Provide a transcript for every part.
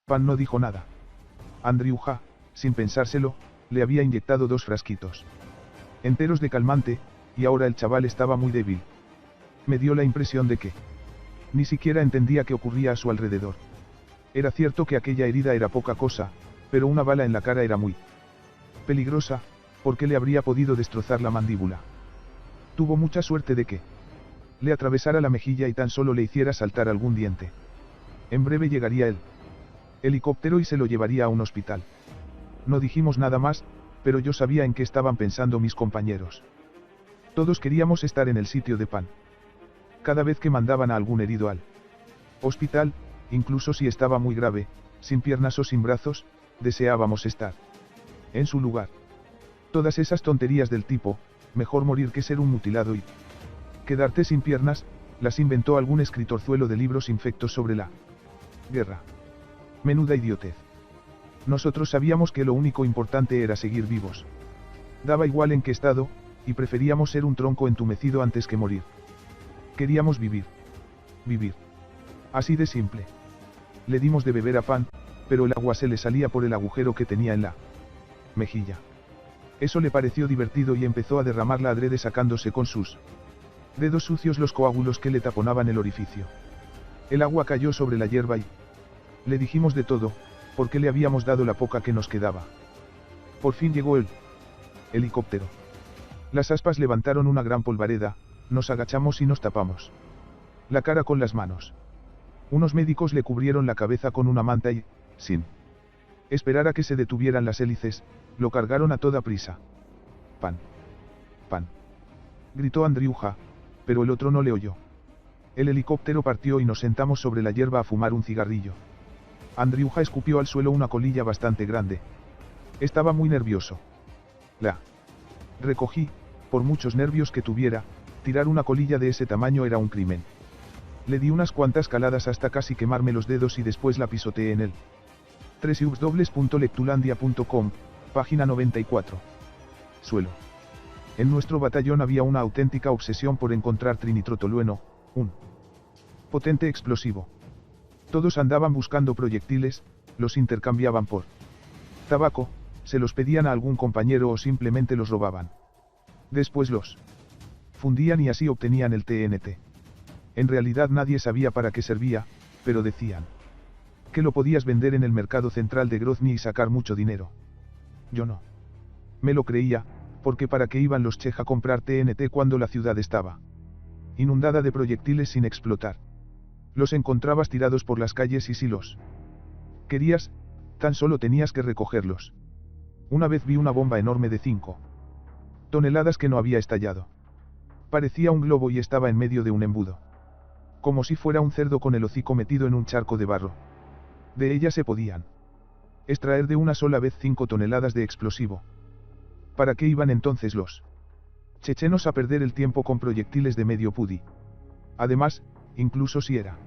Pan no dijo nada. Andriuja, sin pensárselo, le había inyectado 2 frasquitos enteros de calmante, y ahora el chaval estaba muy débil. Me dio la impresión de que ni siquiera entendía qué ocurría a su alrededor. Era cierto que aquella herida era poca cosa, pero una bala en la cara era muy peligrosa, porque le habría podido destrozar la mandíbula. Tuvo mucha suerte de que le atravesara la mejilla y tan solo le hiciera saltar algún diente. En breve llegaría el helicóptero y se lo llevaría a un hospital. No dijimos nada más, pero yo sabía en qué estaban pensando mis compañeros. Todos queríamos estar en el sitio de Pan. Cada vez que mandaban a algún herido al hospital, incluso si estaba muy grave, sin piernas o sin brazos, deseábamos estar en su lugar. Todas esas tonterías del tipo, mejor morir que ser un mutilado y quedarte sin piernas, las inventó algún escritorzuelo de libros infectos sobre la guerra. Menuda idiotez. Nosotros sabíamos que lo único importante era seguir vivos. Daba igual en qué estado, y preferíamos ser un tronco entumecido antes que morir. Queríamos vivir. Vivir. Así de simple. Le dimos de beber a Pan, pero el agua se le salía por el agujero que tenía en la mejilla. Eso le pareció divertido y empezó a derramarla adrede sacándose con sus dedos sucios los coágulos que le taponaban el orificio. El agua cayó sobre la hierba y le dijimos de todo, porque le habíamos dado la poca que nos quedaba. Por fin llegó el helicóptero. Las aspas levantaron una gran polvareda, nos agachamos y nos tapamos la cara con las manos. Unos médicos le cubrieron la cabeza con una manta y, sin esperar a que se detuvieran las hélices, lo cargaron a toda prisa. Pan. Pan. Gritó Andriuja, pero el otro no le oyó. El helicóptero partió y nos sentamos sobre la hierba a fumar un cigarrillo. Andriuja escupió al suelo una colilla bastante grande. Estaba muy nervioso. La recogí, por muchos nervios que tuviera, tirar una colilla de ese tamaño era un crimen. Le di unas cuantas caladas hasta casi quemarme los dedos y después la pisoteé en él. www.lectulandia.com, página 94. Suelo. En nuestro batallón había una auténtica obsesión por encontrar trinitrotolueno, un potente explosivo. Todos andaban buscando proyectiles, los intercambiaban por tabaco, se los pedían a algún compañero o simplemente los robaban. Después los fundían y así obtenían el TNT. En realidad nadie sabía para qué servía, pero decían que lo podías vender en el mercado central de Grozny y sacar mucho dinero. Yo no me lo creía, porque para qué iban los chej a comprar TNT cuando la ciudad estaba inundada de proyectiles sin explotar. Los encontrabas tirados por las calles y si los querías, tan solo tenías que recogerlos. Una vez vi una bomba enorme de 5 toneladas que no había estallado. Parecía un globo y estaba en medio de un embudo. Como si fuera un cerdo con el hocico metido en un charco de barro. De ella se podían extraer de una sola vez 5 toneladas de explosivo. ¿Para qué iban entonces los chechenos a perder el tiempo con proyectiles de medio pudi? Además, incluso si era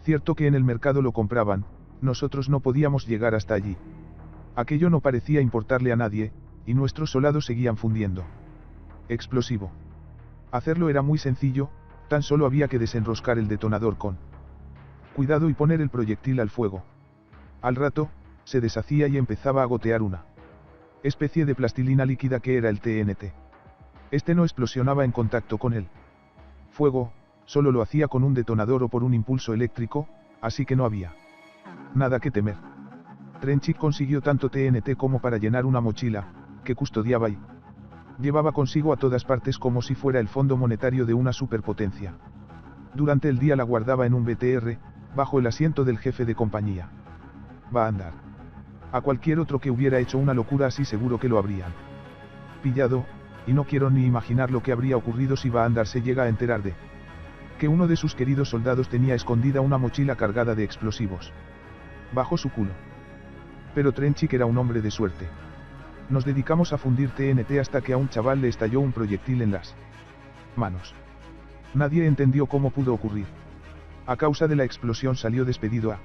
cierto que en el mercado lo compraban, nosotros no podíamos llegar hasta allí. Aquello no parecía importarle a nadie, y nuestros soldados seguían fundiendo explosivo. Hacerlo era muy sencillo, tan solo había que desenroscar el detonador con cuidado y poner el proyectil al fuego. Al rato, se deshacía y empezaba a gotear una especie de plastilina líquida que era el TNT. Este no explosionaba en contacto con el fuego, solo lo hacía con un detonador o por un impulso eléctrico, así que no había nada que temer. Trenchik consiguió tanto TNT como para llenar una mochila, que custodiaba y llevaba consigo a todas partes como si fuera el fondo monetario de una superpotencia. Durante el día la guardaba en un BTR, bajo el asiento del jefe de compañía. Va a andar. A cualquier otro que hubiera hecho una locura así seguro que lo habrían pillado, y no quiero ni imaginar lo que habría ocurrido si Va a andar se llega a enterar de que uno de sus queridos soldados tenía escondida una mochila cargada de explosivos bajo su culo. Pero Trenchik era un hombre de suerte. Nos dedicamos a fundir TNT hasta que a un chaval le estalló un proyectil en las manos. Nadie entendió cómo pudo ocurrir. A causa de la explosión salió despedido a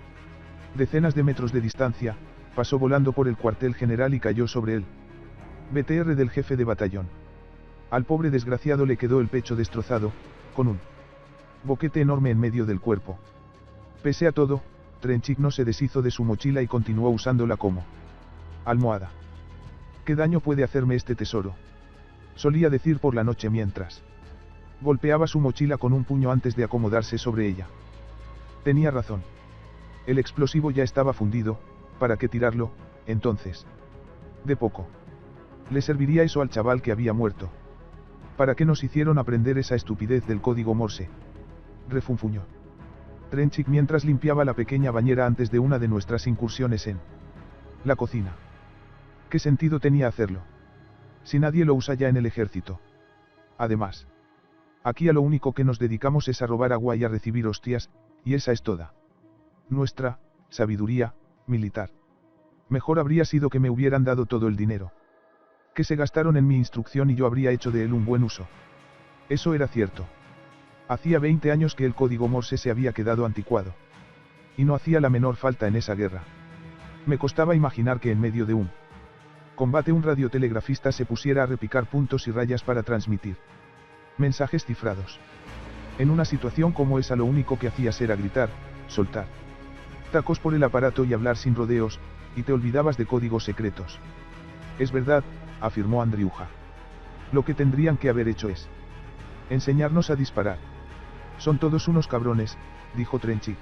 decenas de metros de distancia, pasó volando por el cuartel general y cayó sobre él. BTR del jefe de batallón. Al pobre desgraciado le quedó el pecho destrozado, con un boquete enorme en medio del cuerpo. Pese a todo, Trenchik no se deshizo de su mochila y continuó usándola como almohada. ¿Qué daño puede hacerme este tesoro?, solía decir por la noche mientras golpeaba su mochila con un puño antes de acomodarse sobre ella. Tenía razón. El explosivo ya estaba fundido, ¿para qué tirarlo, entonces? De poco le serviría eso al chaval que había muerto. ¿Para qué nos hicieron aprender esa estupidez del código Morse?, refunfuñó Trenchik mientras limpiaba la pequeña bañera antes de una de nuestras incursiones en la cocina. ¿Qué sentido tenía hacerlo? Si nadie lo usa ya en el ejército. Además, aquí a lo único que nos dedicamos es a robar agua y a recibir hostias, y esa es toda nuestra sabiduría militar. Mejor habría sido que me hubieran dado todo el dinero que se gastaron en mi instrucción y yo habría hecho de él un buen uso. Eso era cierto. Hacía 20 años que el código Morse se había quedado anticuado. Y no hacía la menor falta en esa guerra. Me costaba imaginar que en medio de un combate un radiotelegrafista se pusiera a repicar puntos y rayas para transmitir mensajes cifrados. En una situación como esa lo único que hacías era gritar, soltar tacos por el aparato y hablar sin rodeos, y te olvidabas de códigos secretos. Es verdad, afirmó Andriuja. Lo que tendrían que haber hecho es enseñarnos a disparar. Son todos unos cabrones, dijo Trenchik.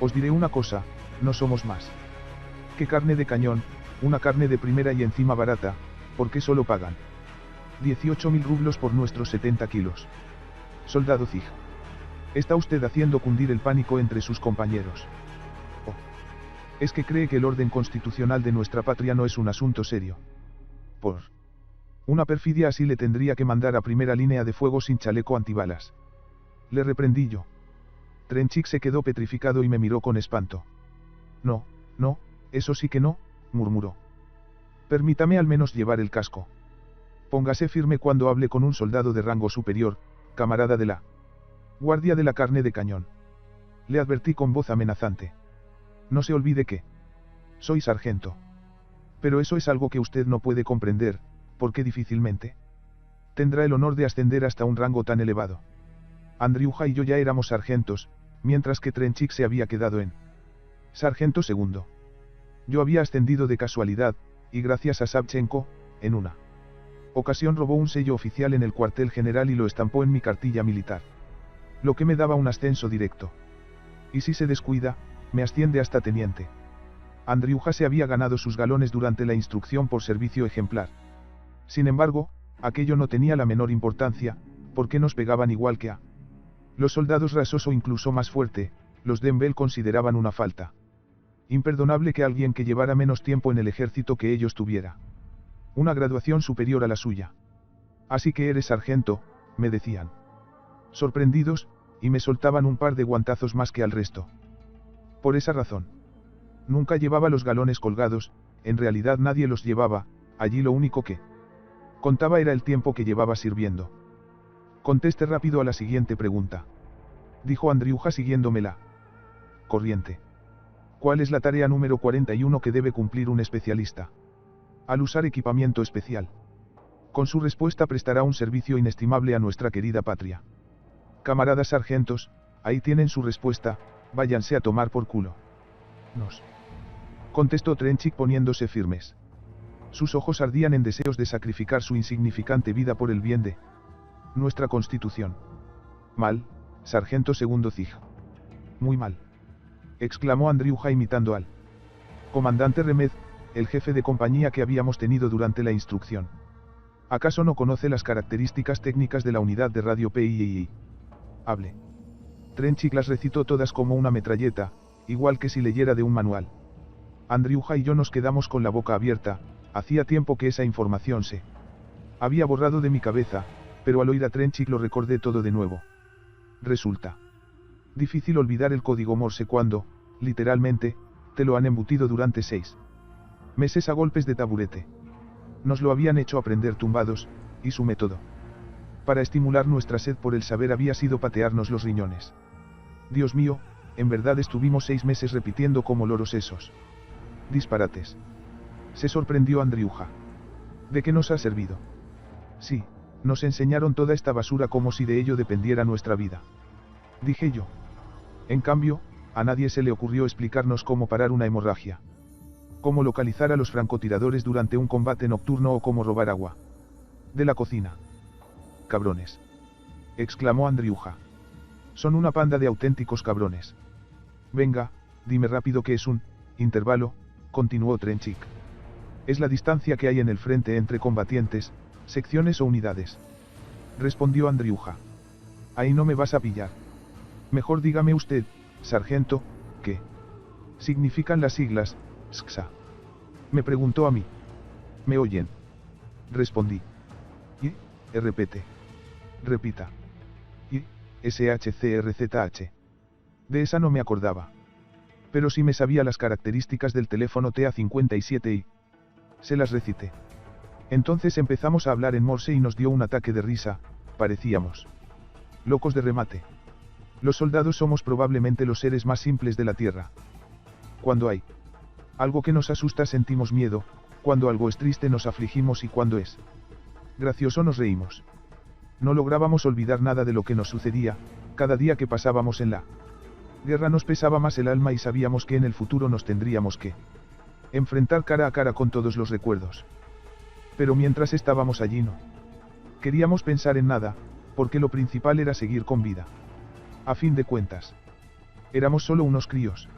Os diré una cosa, no somos más que carne de cañón, una carne de primera y encima barata, porque solo pagan 18.000 rublos por nuestros 70 kilos. Soldado Zig. Está usted haciendo cundir el pánico entre sus compañeros. Oh. Es que cree que el orden constitucional de nuestra patria no es un asunto serio. Por una perfidia así le tendría que mandar a primera línea de fuego sin chaleco antibalas. Le reprendí yo. Trenchik se quedó petrificado y me miró con espanto. No, no, eso sí que no, murmuró. Permítame al menos llevar el casco. Póngase firme cuando hable con un soldado de rango superior, camarada de la guardia de la carne de cañón. Le advertí con voz amenazante. No se olvide que soy sargento. Pero eso es algo que usted no puede comprender, porque difícilmente tendrá el honor de ascender hasta un rango tan elevado. Andriuja y yo ya éramos sargentos, mientras que Trenchik se había quedado en sargento segundo. Yo había ascendido de casualidad, y gracias a Savchenko, en una ocasión robó un sello oficial en el cuartel general y lo estampó en mi cartilla militar. Lo que me daba un ascenso directo. Y si se descuida, me asciende hasta teniente. Andriuja se había ganado sus galones durante la instrucción por servicio ejemplar. Sin embargo, aquello no tenía la menor importancia, porque nos pegaban igual que a los soldados rasos o incluso más fuerte, los Dembel consideraban una falta imperdonable que alguien que llevara menos tiempo en el ejército que ellos tuviera una graduación superior a la suya. Así que eres sargento, me decían, sorprendidos, y me soltaban un par de guantazos más que al resto. Por esa razón, nunca llevaba los galones colgados, en realidad nadie los llevaba, allí lo único que contaba era el tiempo que llevaba sirviendo. Conteste rápido a la siguiente pregunta, dijo Andriuja siguiéndome la corriente. ¿Cuál es la tarea número 41 que debe cumplir un especialista al usar equipamiento especial? Con su respuesta prestará un servicio inestimable a nuestra querida patria. Camaradas sargentos, ahí tienen su respuesta, váyanse a tomar por culo. Nos contestó Trenchik poniéndose firmes. Sus ojos ardían en deseos de sacrificar su insignificante vida por el bien de nuestra Constitución. Mal, sargento segundo Zig. Muy mal, exclamó Andriuja imitando al comandante Remez, el jefe de compañía que habíamos tenido durante la instrucción. ¿Acaso no conoce las características técnicas de la unidad de radio PII? Hable. Trenchik las recitó todas como una metralleta, igual que si leyera de un manual. Andriuja y yo nos quedamos con la boca abierta, hacía tiempo que esa información se había borrado de mi cabeza, pero al oír a Trenchik lo recordé todo de nuevo. Resulta difícil olvidar el código Morse cuando, literalmente, te lo han embutido durante 6 meses a golpes de taburete. Nos lo habían hecho aprender tumbados, y su método para estimular nuestra sed por el saber había sido patearnos los riñones. Dios mío, en verdad estuvimos 6 meses repitiendo como loros esos disparates. Se sorprendió Andriuja. ¿De qué nos ha servido? Sí, nos enseñaron toda esta basura como si de ello dependiera nuestra vida, dije yo. En cambio, a nadie se le ocurrió explicarnos cómo parar una hemorragia. Cómo localizar a los francotiradores durante un combate nocturno o cómo robar agua de la cocina. Cabrones, exclamó Andriuja. Son una panda de auténticos cabrones. Venga, dime rápido qué es un intervalo, continuó Trenchik. Es la distancia que hay en el frente entre combatientes, secciones o unidades. Respondió Andriuja. Ahí no me vas a pillar. Mejor dígame usted, sargento, ¿qué significan las siglas, SXA? Me preguntó a mí. ¿Me oyen? Respondí. Y, repite. Repita. Y, SHCRZH. De esa no me acordaba. Pero sí me sabía las características del teléfono TA57 y se las recité. Entonces empezamos a hablar en Morse y nos dio un ataque de risa, parecíamos locos de remate. Los soldados somos probablemente los seres más simples de la Tierra. Cuando hay algo que nos asusta sentimos miedo, cuando algo es triste nos afligimos y cuando es gracioso nos reímos. No lográbamos olvidar nada de lo que nos sucedía, cada día que pasábamos en la guerra nos pesaba más el alma y sabíamos que en el futuro nos tendríamos que enfrentar cara a cara con todos los recuerdos. Pero mientras estábamos allí no queríamos pensar en nada, porque lo principal era seguir con vida. A fin de cuentas, éramos solo unos críos.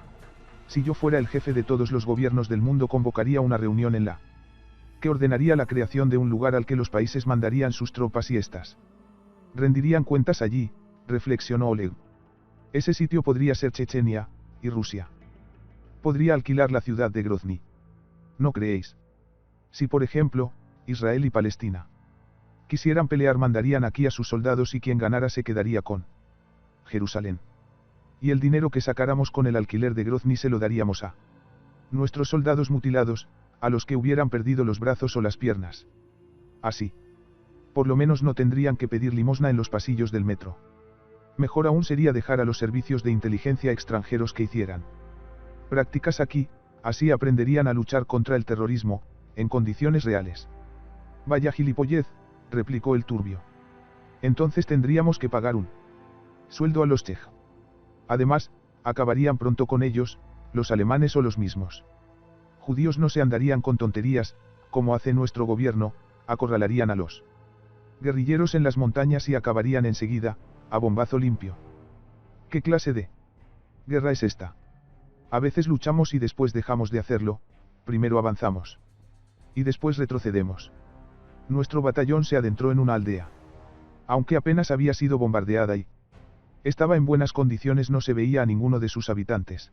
Si yo fuera el jefe de todos los gobiernos del mundo convocaría una reunión en la que ordenaría la creación de un lugar al que los países mandarían sus tropas y éstas rendirían cuentas allí, reflexionó Oleg. Ese sitio podría ser Chechenia, y Rusia podría alquilar la ciudad de Grozny. ¿No creéis? Si por ejemplo, Israel y Palestina quisieran pelear mandarían aquí a sus soldados y quien ganara se quedaría con Jerusalén. Y el dinero que sacáramos con el alquiler de Grozny se lo daríamos a nuestros soldados mutilados, a los que hubieran perdido los brazos o las piernas. Así, por lo menos no tendrían que pedir limosna en los pasillos del metro. Mejor aún sería dejar a los servicios de inteligencia extranjeros que hicieran prácticas aquí, así aprenderían a luchar contra el terrorismo, en condiciones reales. Vaya gilipollez, replicó el turbio. Entonces tendríamos que pagar un sueldo a los chej. Además, acabarían pronto con ellos, los alemanes o los mismos judíos no se andarían con tonterías, como hace nuestro gobierno, acorralarían a los guerrilleros en las montañas y acabarían enseguida, a bombazo limpio. ¿Qué clase de guerra es esta? A veces luchamos y después dejamos de hacerlo, primero avanzamos y después retrocedemos. Nuestro batallón se adentró en una aldea. Aunque apenas había sido bombardeada y estaba en buenas condiciones, no se veía a ninguno de sus habitantes.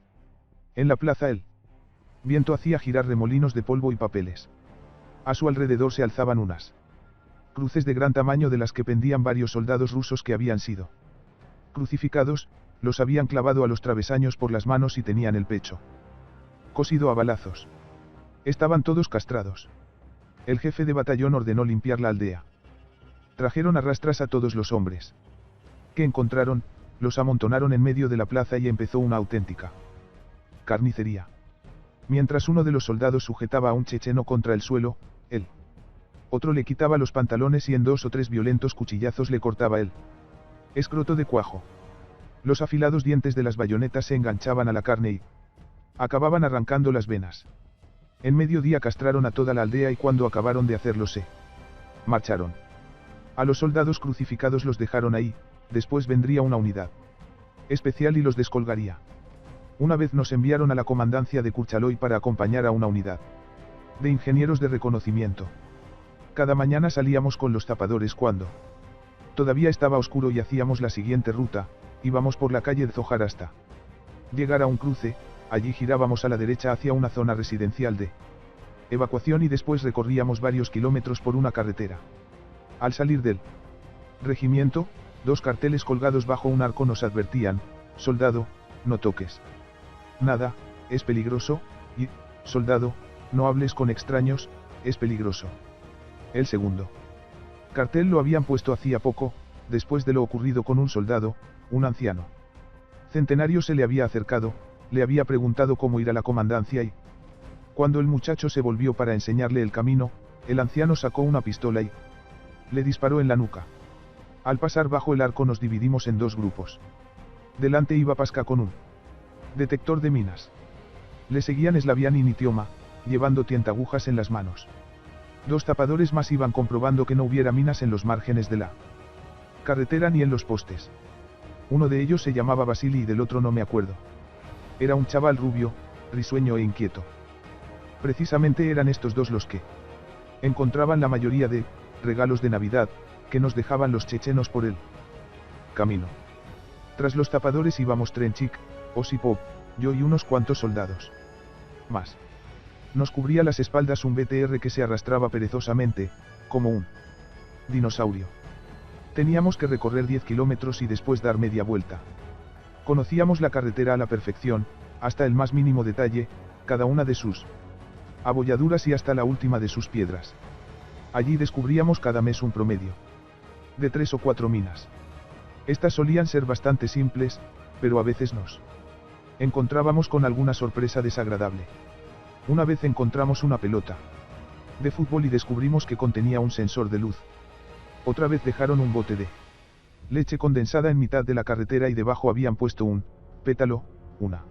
En la plaza el viento hacía girar remolinos de polvo y papeles. A su alrededor se alzaban unas cruces de gran tamaño de las que pendían varios soldados rusos que habían sido crucificados, los habían clavado a los travesaños por las manos y tenían el pecho cosido a balazos. Estaban todos castrados. El jefe de batallón ordenó limpiar la aldea. Trajeron a rastras a todos los hombres que encontraron, los amontonaron en medio de la plaza y empezó una auténtica carnicería. Mientras uno de los soldados sujetaba a un checheno contra el suelo, el otro le quitaba los pantalones y en 2 o 3 violentos cuchillazos le cortaba el escroto de cuajo. Los afilados dientes de las bayonetas se enganchaban a la carne y acababan arrancando las venas. En mediodía castraron a toda la aldea y cuando acabaron de hacerlo se marcharon. A los soldados crucificados los dejaron ahí, después vendría una unidad especial y los descolgaría. Una vez nos enviaron a la comandancia de Kurchaloy para acompañar a una unidad de ingenieros de reconocimiento. Cada mañana salíamos con los zapadores cuando todavía estaba oscuro y hacíamos la siguiente ruta, íbamos por la calle de Zohar hasta llegar a un cruce, allí girábamos a la derecha hacia una zona residencial de evacuación y después recorríamos varios kilómetros por una carretera. Al salir del regimiento, 2 carteles colgados bajo un arco nos advertían: soldado, no toques nada, es peligroso, y, soldado, no hables con extraños, es peligroso. El segundo cartel lo habían puesto hacía poco, después de lo ocurrido con un soldado, un anciano centenario se le había acercado, le había preguntado cómo ir a la comandancia y, cuando el muchacho se volvió para enseñarle el camino, el anciano sacó una pistola y le disparó en la nuca. Al pasar bajo el arco nos dividimos en 2 grupos. Delante iba Pasca con un Detector de minas. Le seguían Slavian y Nitioma, llevando tientagujas en las manos. 2 zapadores más iban comprobando que no hubiera minas en los márgenes de la carretera ni en los postes. Uno de ellos se llamaba Vasily y del otro no me acuerdo. Era un chaval rubio, risueño e inquieto. Precisamente eran estos dos los que encontraban la mayoría de regalos de Navidad que nos dejaban los chechenos por el camino. Tras los tapadores íbamos Trenchik, Osipov, yo y unos cuantos soldados más. Nos cubría las espaldas un BTR que se arrastraba perezosamente, como un dinosaurio. Teníamos que recorrer 10 kilómetros y después dar media vuelta. Conocíamos la carretera a la perfección, hasta el más mínimo detalle, cada una de sus abolladuras y hasta la última de sus piedras. Allí descubríamos cada mes un promedio de 3 o 4 minas. Estas solían ser bastante simples, pero a veces nos encontrábamos con alguna sorpresa desagradable. Una vez encontramos una pelota de fútbol y descubrimos que contenía un sensor de luz. Otra vez dejaron un bote de leche condensada en mitad de la carretera y debajo habían puesto un pétalo, una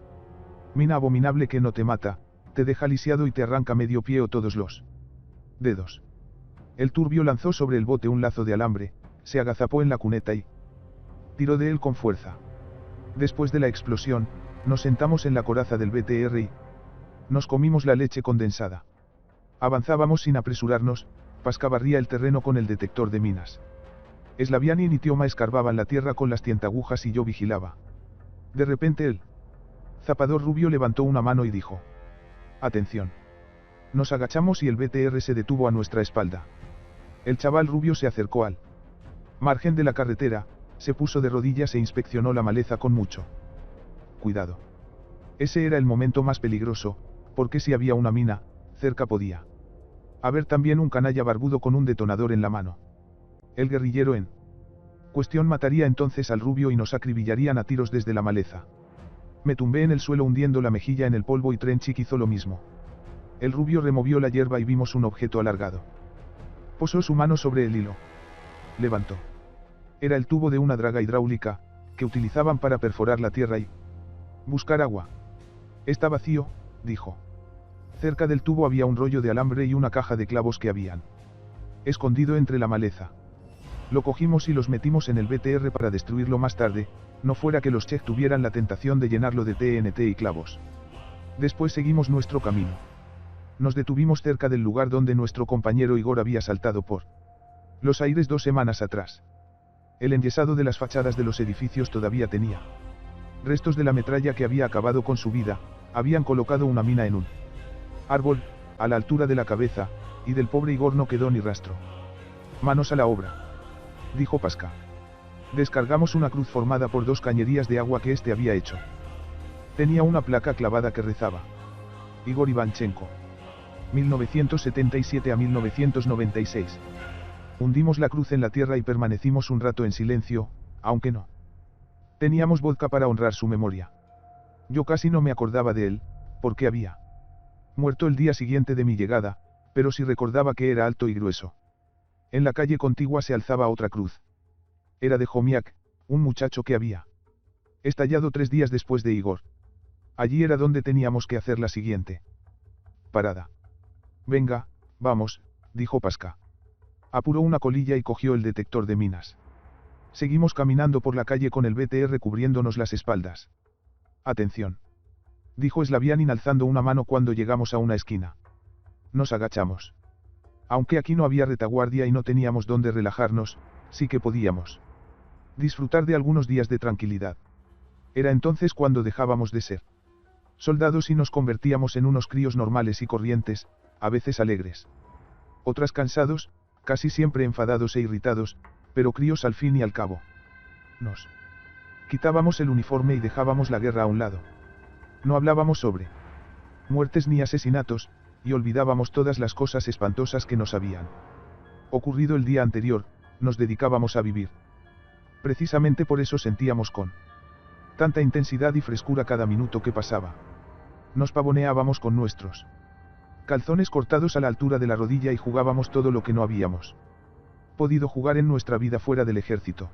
mina abominable que no te mata, te deja lisiado y te arranca medio pie o todos los dedos. El turbio lanzó sobre el bote un lazo de alambre, se agazapó en la cuneta y tiró de él con fuerza. Después de la explosión, nos sentamos en la coraza del BTR y nos comimos la leche condensada. Avanzábamos sin apresurarnos, Pasca barría el terreno con el detector de minas. Slavian y Nitioma escarbaban la tierra con las tientagujas y yo vigilaba. De repente el zapador rubio levantó una mano y dijo: «Atención». Nos agachamos y el BTR se detuvo a nuestra espalda. El chaval rubio se acercó al margen de la carretera, se puso de rodillas e inspeccionó la maleza con mucho cuidado. Ese era el momento más peligroso, porque si había una mina, cerca podía haber también un canalla barbudo con un detonador en la mano. El guerrillero en cuestión mataría entonces al rubio y nos acribillarían a tiros desde la maleza. Me tumbé en el suelo hundiendo la mejilla en el polvo y Trenchik hizo lo mismo. El rubio removió la hierba y vimos un objeto alargado. Posó su mano sobre el hilo. Levantó. Era el tubo de una draga hidráulica, que utilizaban para perforar la tierra y buscar agua. «Está vacío», dijo. Cerca del tubo había un rollo de alambre y una caja de clavos que habían escondido entre la maleza. Lo cogimos y los metimos en el BTR para destruirlo más tarde, no fuera que los Czech tuvieran la tentación de llenarlo de TNT y clavos. Después seguimos nuestro camino. Nos detuvimos cerca del lugar donde nuestro compañero Igor había saltado por los aires 2 semanas atrás. El enyesado de las fachadas de los edificios todavía tenía restos de la metralla que había acabado con su vida. Habían colocado una mina en un árbol, a la altura de la cabeza, y del pobre Igor no quedó ni rastro. «Manos a la obra», dijo Pasca. Descargamos una cruz formada por 2 cañerías de agua que este había hecho. Tenía una placa clavada que rezaba: Igor Ivanchenko. 1977 a 1996. Hundimos la cruz en la tierra y permanecimos un rato en silencio, aunque no teníamos vodka para honrar su memoria. Yo casi no me acordaba de él, porque había muerto el día siguiente de mi llegada, pero sí recordaba que era alto y grueso. En la calle contigua se alzaba otra cruz. Era de Jomiak, un muchacho que había estallado 3 días después de Igor. Allí era donde teníamos que hacer la siguiente parada. «Venga, vamos», dijo Pasca. Apuró una colilla y cogió el detector de minas. Seguimos caminando por la calle con el BTR cubriéndonos las espaldas. «Atención», dijo Slavianin alzando una mano cuando llegamos a una esquina. Nos agachamos. Aunque aquí no había retaguardia y no teníamos dónde relajarnos, sí que podíamos disfrutar de algunos días de tranquilidad. Era entonces cuando dejábamos de ser soldados y nos convertíamos en unos críos normales y corrientes, a veces alegres. Otras cansados, casi siempre enfadados e irritados, pero críos al fin y al cabo. Nos quitábamos el uniforme y dejábamos la guerra a un lado. No hablábamos sobre muertes ni asesinatos, y olvidábamos todas las cosas espantosas que nos habían ocurrido el día anterior, nos dedicábamos a vivir. Precisamente por eso sentíamos con tanta intensidad y frescura cada minuto que pasaba. Nos pavoneábamos con nuestros calzones cortados a la altura de la rodilla y jugábamos todo lo que no habíamos podido jugar en nuestra vida fuera del ejército.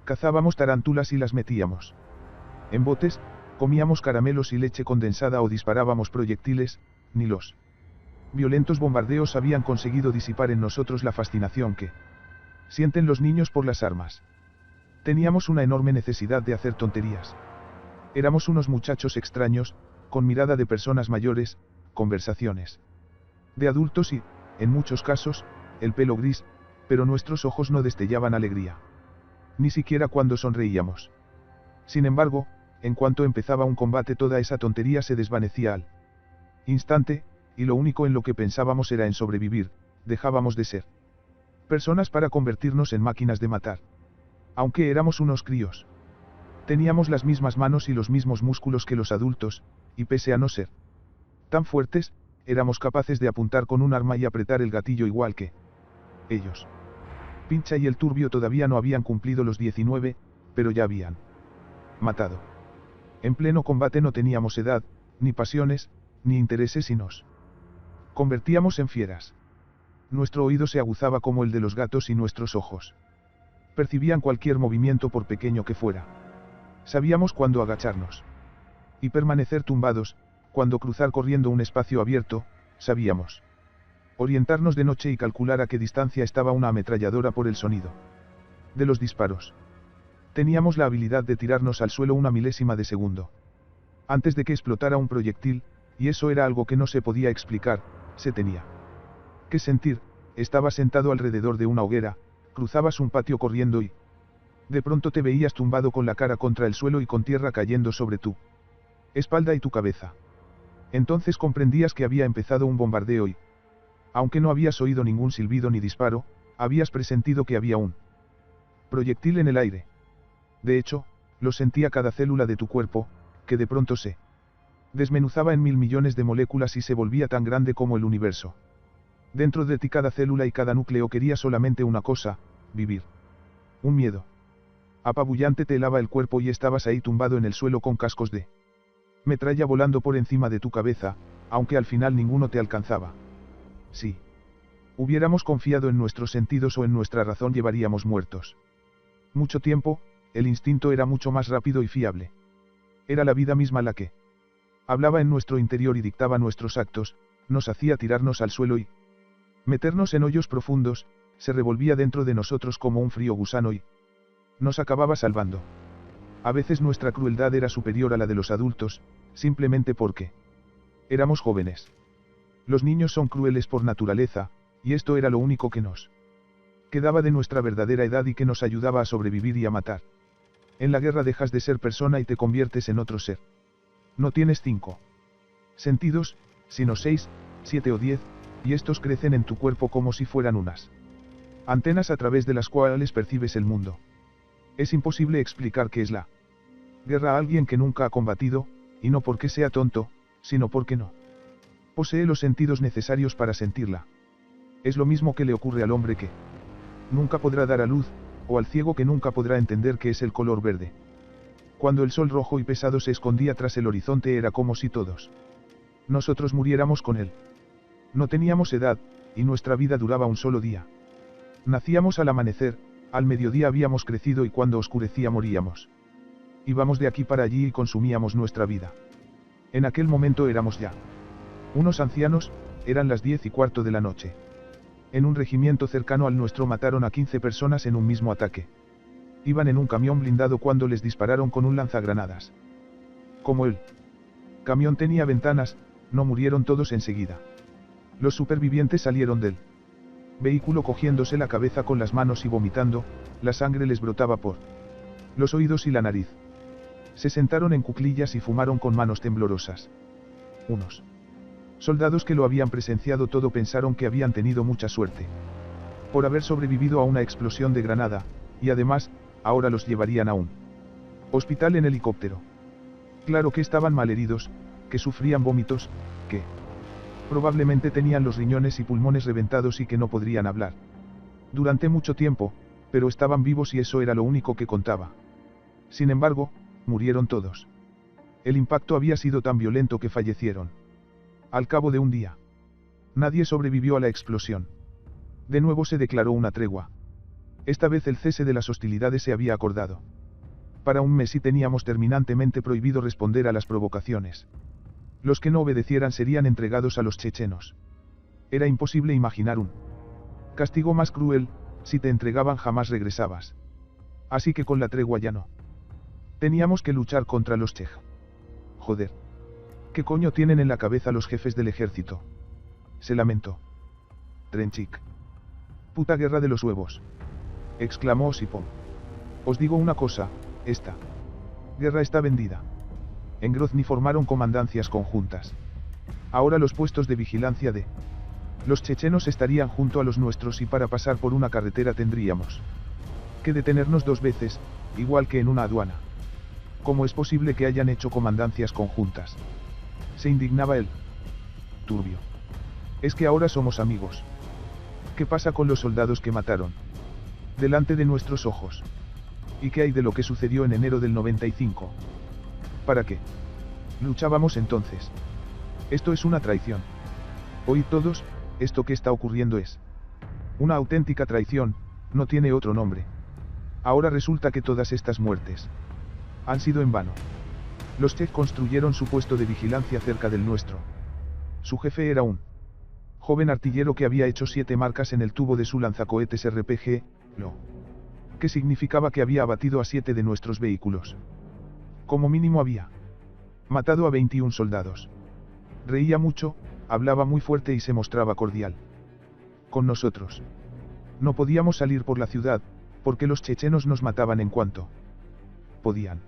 Cazábamos tarántulas y las metíamos en botes, Comíamos caramelos y leche condensada o disparábamos proyectiles, ni los violentos bombardeos habían conseguido disipar en nosotros la fascinación que sienten los niños por las armas. Teníamos una enorme necesidad de hacer tonterías. Éramos unos muchachos extraños, con mirada de personas mayores, conversaciones de adultos y, en muchos casos, el pelo gris, pero nuestros ojos no destellaban alegría. Ni siquiera cuando sonreíamos. Sin embargo, en cuanto empezaba un combate toda esa tontería se desvanecía al instante, y lo único en lo que pensábamos era en sobrevivir, dejábamos de ser personas para convertirnos en máquinas de matar. Aunque éramos unos críos. Teníamos las mismas manos y los mismos músculos que los adultos, y pese a no ser tan fuertes, éramos capaces de apuntar con un arma y apretar el gatillo igual que ellos. Pincha y el Turbio todavía no habían cumplido los 19, pero ya habían matado. En pleno combate no teníamos edad, ni pasiones, ni intereses y nos convertíamos en fieras. Nuestro oído se aguzaba como el de los gatos y nuestros ojos percibían cualquier movimiento por pequeño que fuera. Sabíamos cuándo agacharnos y permanecer tumbados, cuándo cruzar corriendo un espacio abierto, sabíamos orientarnos de noche y calcular a qué distancia estaba una ametralladora por el sonido de los disparos. Teníamos la habilidad de tirarnos al suelo una milésima de segundo antes de que explotara un proyectil, y eso era algo que no se podía explicar, se tenía que sentir. Estaba sentado alrededor de una hoguera, cruzabas un patio corriendo y de pronto te veías tumbado con la cara contra el suelo y con tierra cayendo sobre tu espalda y tu cabeza. Entonces comprendías que había empezado un bombardeo y, aunque no habías oído ningún silbido ni disparo, habías presentido que había un proyectil en el aire. De hecho, lo sentía cada célula de tu cuerpo, que de pronto se desmenuzaba en 1000 millones de moléculas y se volvía tan grande como el universo. Dentro de ti cada célula y cada núcleo quería solamente una cosa, vivir. Un miedo apabullante te helaba el cuerpo y estabas ahí tumbado en el suelo con cascos de metralla volando por encima de tu cabeza, aunque al final ninguno te alcanzaba. Si hubiéramos confiado en nuestros sentidos o en nuestra razón llevaríamos muertos mucho tiempo. El instinto era mucho más rápido y fiable. Era la vida misma la que hablaba en nuestro interior y dictaba nuestros actos, nos hacía tirarnos al suelo y meternos en hoyos profundos, se revolvía dentro de nosotros como un frío gusano y nos acababa salvando. A veces nuestra crueldad era superior a la de los adultos, simplemente porque éramos jóvenes. Los niños son crueles por naturaleza, y esto era lo único que nos quedaba de nuestra verdadera edad y que nos ayudaba a sobrevivir y a matar. En la guerra dejas de ser persona y te conviertes en otro ser. No tienes 5 sentidos, sino 6, 7 o 10, y estos crecen en tu cuerpo como si fueran unas antenas a través de las cuales percibes el mundo. Es imposible explicar qué es la guerra a alguien que nunca ha combatido, y no porque sea tonto, sino porque no posee los sentidos necesarios para sentirla. Es lo mismo que le ocurre al hombre que nunca podrá dar a luz, o al ciego que nunca podrá entender qué es el color verde. Cuando el sol rojo y pesado se escondía tras el horizonte era como si todos nosotros muriéramos con él. No teníamos edad, y nuestra vida duraba un solo día. Nacíamos al amanecer, al mediodía habíamos crecido y cuando oscurecía moríamos. Íbamos de aquí para allí y consumíamos nuestra vida. En aquel momento éramos ya unos ancianos, eran las 10:15 de la noche. En un regimiento cercano al nuestro mataron a 15 personas en un mismo ataque. Iban en un camión blindado cuando les dispararon con un lanzagranadas. Como el camión tenía ventanas, no murieron todos enseguida. Los supervivientes salieron del vehículo cogiéndose la cabeza con las manos y vomitando, la sangre les brotaba por los oídos y la nariz. Se sentaron en cuclillas y fumaron con manos temblorosas. Unos soldados que lo habían presenciado todo pensaron que habían tenido mucha suerte por haber sobrevivido a una explosión de granada, y además, ahora los llevarían a un hospital en helicóptero. Claro que estaban malheridos, que sufrían vómitos, que probablemente tenían los riñones y pulmones reventados y que no podrían hablar durante mucho tiempo, pero estaban vivos y eso era lo único que contaba. Sin embargo, murieron todos. El impacto había sido tan violento que fallecieron. Al cabo de un día, nadie sobrevivió a la explosión. De nuevo se declaró una tregua. Esta vez el cese de las hostilidades se había acordado. Para un mes y teníamos terminantemente prohibido responder a las provocaciones. Los que no obedecieran serían entregados a los chechenos. Era imposible imaginar un castigo más cruel. Si te entregaban jamás regresabas. Así que con la tregua ya no. Teníamos que luchar contra los chej. Joder. ¿Qué coño tienen en la cabeza los jefes del ejército? Se lamentó Trenchik. Puta guerra de los huevos. Exclamó Osipov. Os digo una cosa, esta guerra está vendida. En Grozny formaron comandancias conjuntas. Ahora los puestos de vigilancia de los chechenos estarían junto a los nuestros y para pasar por una carretera tendríamos que detenernos 2 veces, igual que en una aduana. ¿Cómo es posible que hayan hecho comandancias conjuntas? Se indignaba él. Turbio. Es que ahora somos amigos. ¿Qué pasa con los soldados que mataron? Delante de nuestros ojos. ¿Y qué hay de lo que sucedió en enero del 95? ¿Para qué luchábamos entonces? Esto es una traición. Oíd todos, esto que está ocurriendo es una auténtica traición, no tiene otro nombre. Ahora resulta que todas estas muertes han sido en vano. Los chej construyeron su puesto de vigilancia cerca del nuestro. Su jefe era un joven artillero que había hecho 7 marcas en el tubo de su lanzacohetes RPG, lo que significaba que había abatido a 7 de nuestros vehículos. Como mínimo había matado a 21 soldados. Reía mucho, hablaba muy fuerte y se mostraba cordial con nosotros. No podíamos salir por la ciudad, porque los chechenos nos mataban en cuanto podían.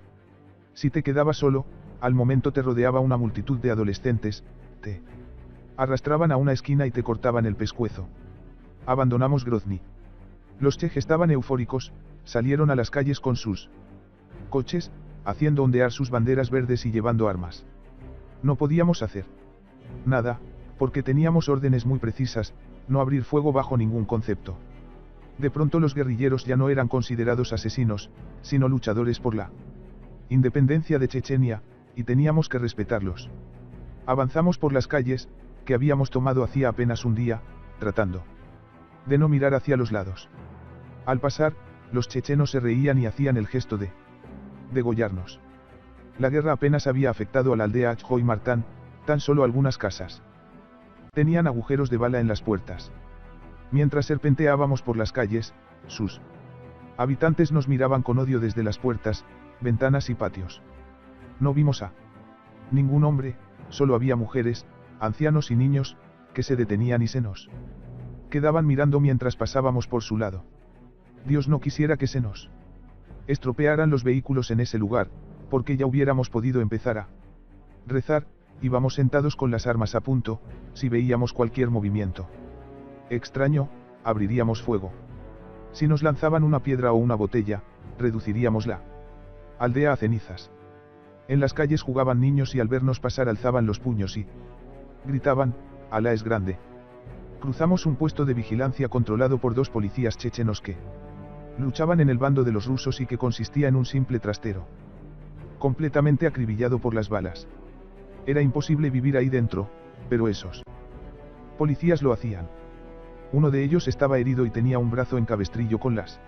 Si te quedabas solo, al momento te rodeaba una multitud de adolescentes, te arrastraban a una esquina y te cortaban el pescuezo. Abandonamos Grozny. Los chej estaban eufóricos, salieron a las calles con sus coches, haciendo ondear sus banderas verdes y llevando armas. No podíamos hacer nada, porque teníamos órdenes muy precisas, no abrir fuego bajo ningún concepto. De pronto los guerrilleros ya no eran considerados asesinos, sino luchadores por la independencia de Chechenia, y teníamos que respetarlos. Avanzamos por las calles, que habíamos tomado hacía apenas un día, tratando de no mirar hacia los lados. Al pasar, los chechenos se reían y hacían el gesto de degollarnos. La guerra apenas había afectado a la aldea Achjoy Martán, tan solo algunas casas tenían agujeros de bala en las puertas. Mientras serpenteábamos por las calles, sus habitantes nos miraban con odio desde las puertas, ventanas y patios. No vimos a ningún hombre, solo había mujeres, ancianos y niños, que se detenían y se nos quedaban mirando mientras pasábamos por su lado. Dios no quisiera que se nos estropearan los vehículos en ese lugar, porque ya hubiéramos podido empezar a rezar, íbamos sentados con las armas a punto, si veíamos cualquier movimiento extraño, abriríamos fuego. Si nos lanzaban una piedra o una botella, reduciríamos la aldea a cenizas. En las calles jugaban niños y al vernos pasar alzaban los puños y gritaban, «Alá es grande». Cruzamos un puesto de vigilancia controlado por 2 policías chechenos que luchaban en el bando de los rusos y que consistía en un simple trastero completamente acribillado por las balas. Era imposible vivir ahí dentro, pero esos policías lo hacían. Uno de ellos estaba herido y tenía un brazo en cabestrillo con las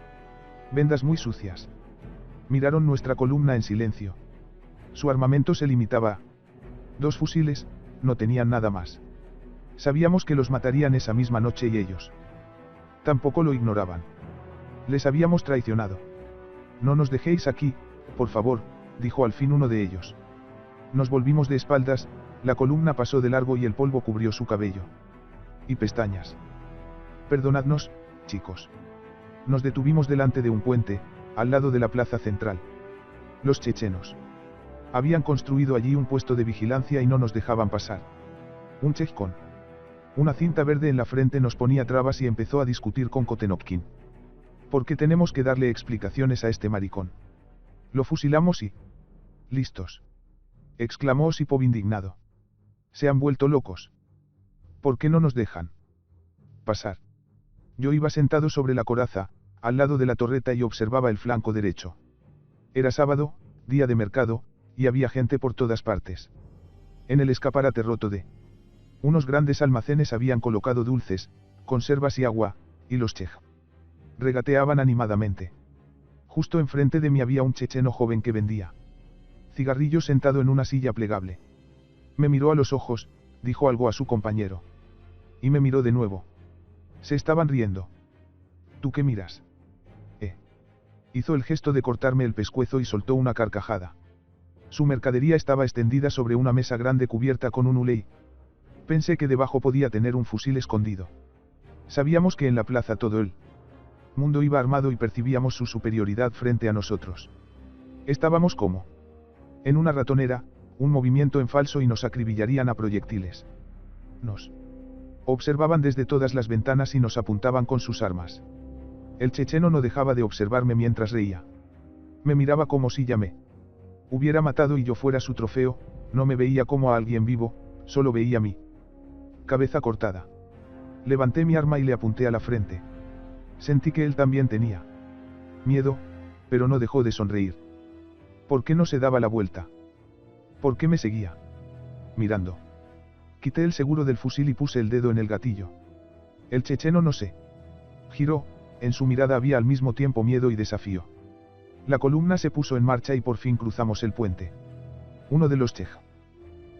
vendas muy sucias. Miraron nuestra columna en silencio. Su armamento se limitaba a 2 fusiles, no tenían nada más. Sabíamos que los matarían esa misma noche y ellos tampoco lo ignoraban. Les habíamos traicionado. «No nos dejéis aquí, por favor», dijo al fin uno de ellos. Nos volvimos de espaldas, la columna pasó de largo y el polvo cubrió su cabello y pestañas. «Perdonadnos, chicos». Nos detuvimos delante de un puente, al lado de la plaza central. Los chechenos habían construido allí un puesto de vigilancia y no nos dejaban pasar. Un chej con una cinta verde en la frente nos ponía trabas y empezó a discutir con Kotenopkin. «¿Por qué tenemos que darle explicaciones a este maricón? Lo fusilamos y...» «Listos», exclamó Osipov indignado. «Se han vuelto locos. ¿Por qué no nos dejan pasar?» Yo iba sentado sobre la coraza, al lado de la torreta y observaba el flanco derecho. Era sábado, día de mercado, y había gente por todas partes. En el escaparate roto de unos grandes almacenes habían colocado dulces, conservas y agua, y los chej regateaban animadamente. Justo enfrente de mí había un checheno joven que vendía cigarrillos sentado en una silla plegable. Me miró a los ojos, dijo algo a su compañero. Y me miró de nuevo. Se estaban riendo. ¿Tú qué miras? Hizo el gesto de cortarme el pescuezo y soltó una carcajada. Su mercadería estaba extendida sobre una mesa grande cubierta con un huley. Pensé que debajo podía tener un fusil escondido. Sabíamos que en la plaza todo el mundo iba armado y percibíamos su superioridad frente a nosotros. Estábamos como en una ratonera, un movimiento en falso y nos acribillarían a proyectiles. Nos observaban desde todas las ventanas y nos apuntaban con sus armas. El checheno no dejaba de observarme mientras reía. Me miraba como si ya me hubiera matado y yo fuera su trofeo, no me veía como a alguien vivo, solo veía mi cabeza cortada. Levanté mi arma y le apunté a la frente. Sentí que él también tenía miedo, pero no dejó de sonreír. ¿Por qué no se daba la vuelta? ¿Por qué me seguía mirando? Quité el seguro del fusil y puse el dedo en el gatillo. El checheno no se giró, en su mirada había al mismo tiempo miedo y desafío. La columna se puso en marcha y por fin cruzamos el puente. Uno de los chej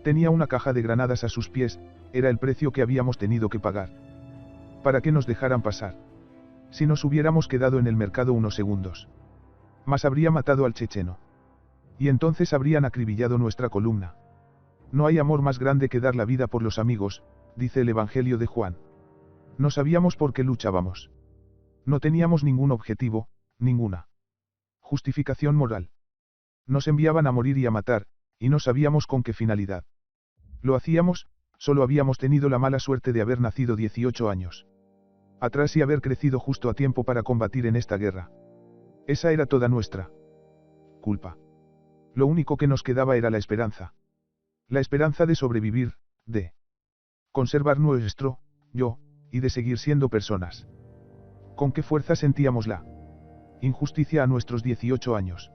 tenía una caja de granadas a sus pies, era el precio que habíamos tenido que pagar para que nos dejaran pasar. Si nos hubiéramos quedado en el mercado unos segundos más habría matado al checheno. Y entonces habrían acribillado nuestra columna. No hay amor más grande que dar la vida por los amigos, dice el Evangelio de Juan. No sabíamos por qué luchábamos. No teníamos ningún objetivo, ninguna justificación moral. Nos enviaban a morir y a matar, y no sabíamos con qué finalidad. Lo hacíamos, solo habíamos tenido la mala suerte de haber nacido 18 años atrás y haber crecido justo a tiempo para combatir en esta guerra. Esa era toda nuestra culpa. Lo único que nos quedaba era la esperanza. La esperanza de sobrevivir, de conservar nuestro yo, y de seguir siendo personas. ¿Con qué fuerza sentíamos la injusticia a nuestros 18 años?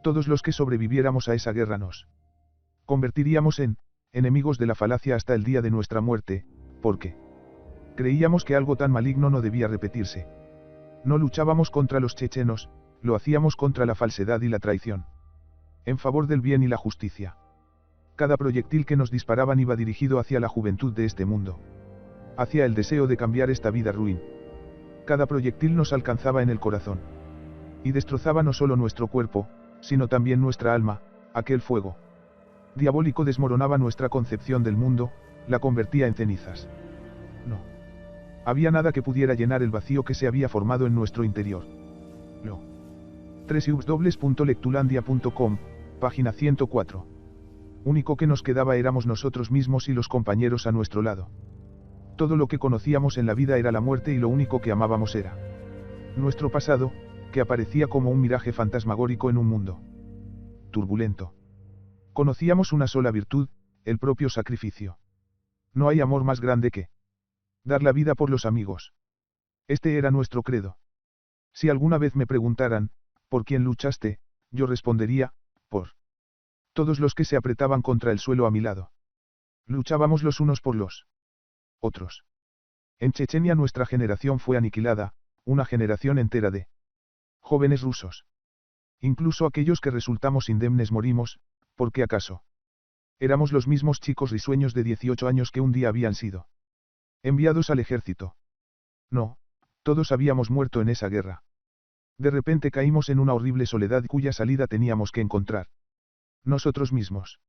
Todos los que sobreviviéramos a esa guerra nos convertiríamos en enemigos de la falacia hasta el día de nuestra muerte, porque creíamos que algo tan maligno no debía repetirse. No luchábamos contra los chechenos, lo hacíamos contra la falsedad y la traición. En favor del bien y la justicia. Cada proyectil que nos disparaban iba dirigido hacia la juventud de este mundo. Hacia el deseo de cambiar esta vida ruin. Cada proyectil nos alcanzaba en el corazón. Y destrozaba no solo nuestro cuerpo, sino también nuestra alma, aquel fuego diabólico desmoronaba nuestra concepción del mundo, la convertía en cenizas. No había nada que pudiera llenar el vacío que se había formado en nuestro interior. www.lectulandia.com, página 104. Único que nos quedaba éramos nosotros mismos y los compañeros a nuestro lado. Todo lo que conocíamos en la vida era la muerte y lo único que amábamos era nuestro pasado, que aparecía como un miraje fantasmagórico en un mundo turbulento. Conocíamos una sola virtud, el propio sacrificio. No hay amor más grande que dar la vida por los amigos. Este era nuestro credo. Si alguna vez me preguntaran, ¿por quién luchaste?, yo respondería, por todos los que se apretaban contra el suelo a mi lado. Luchábamos los unos por los otros. En Chechenia nuestra generación fue aniquilada, una generación entera de jóvenes rusos. Incluso aquellos que resultamos indemnes morimos, porque acaso éramos los mismos chicos risueños de 18 años que un día habían sido enviados al ejército. No, todos habíamos muerto en esa guerra. De repente caímos en una horrible soledad cuya salida teníamos que encontrar nosotros mismos.